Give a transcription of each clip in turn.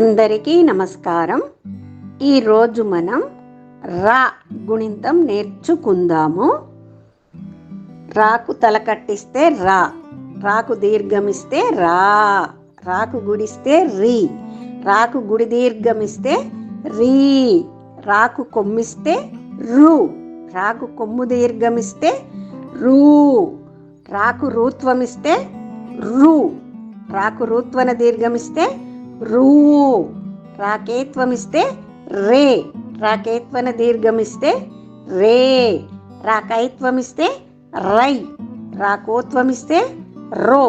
అందరికీ నమస్కారం. ఈరోజు మనం రా గుణింతం నేర్చుకుందాము. రాకు తల కట్టిస్తే రా, రాకు దీర్ఘమిస్తే రా, రాకు గుడిస్తే రీ, రాకు గుడి దీర్ఘమిస్తే రీ, రాకు కొమ్మిస్తే రు, రాకు కొమ్ము దీర్ఘమిస్తే రూ, రాకు రూత్వమిస్తే రు, రాకు రూత్వన దీర్ఘమిస్తే రూ, రాకేత్వమిస్తే రే, రాకేత్వన దీర్ఘమిస్తే రే, రాకైత్వమిస్తే రై, రాకోత్వమిస్తే రో,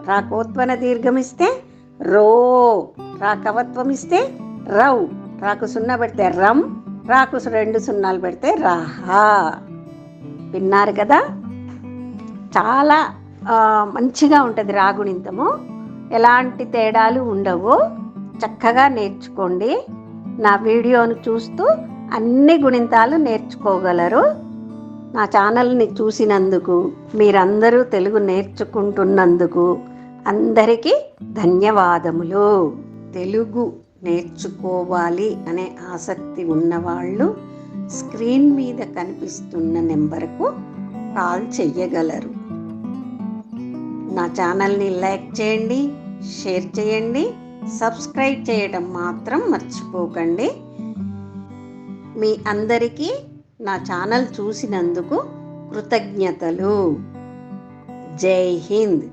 రాకోత్వన దీర్ఘమిస్తే రో, రాకవత్వమిస్తే రౌ, రాకు సున్నా పెడితే రం, రాకు 2 సున్నాలు పెడితే రాహా. విన్నారు కదా, చాలా మంచిగా ఉంటుంది రాగుణింతము. ఎలాంటి తేడాలు ఉండవు. చక్కగా నేర్చుకోండి. నా వీడియోను చూస్తూ అన్ని గుణింతాలు నేర్చుకోగలరు. నా ఛానల్ని చూసినందుకు, మీరందరూ తెలుగు నేర్చుకుంటున్నందుకు అందరికీ ధన్యవాదములు. తెలుగు నేర్చుకోవాలి అనే ఆసక్తి ఉన్నవాళ్ళు స్క్రీన్ మీద కనిపిస్తున్న నెంబర్కు కాల్ చెయ్యగలరు. నా ఛానల్ని లైక్ చేయండి, షేర్ చేయండి, సబ్స్క్రైబ్ చేయడం మాత్రం మర్చిపోకండి. మీ అందరికీ నా ఛానల్ చూసినందుకు కృతజ్ఞతలు. జై హింద్.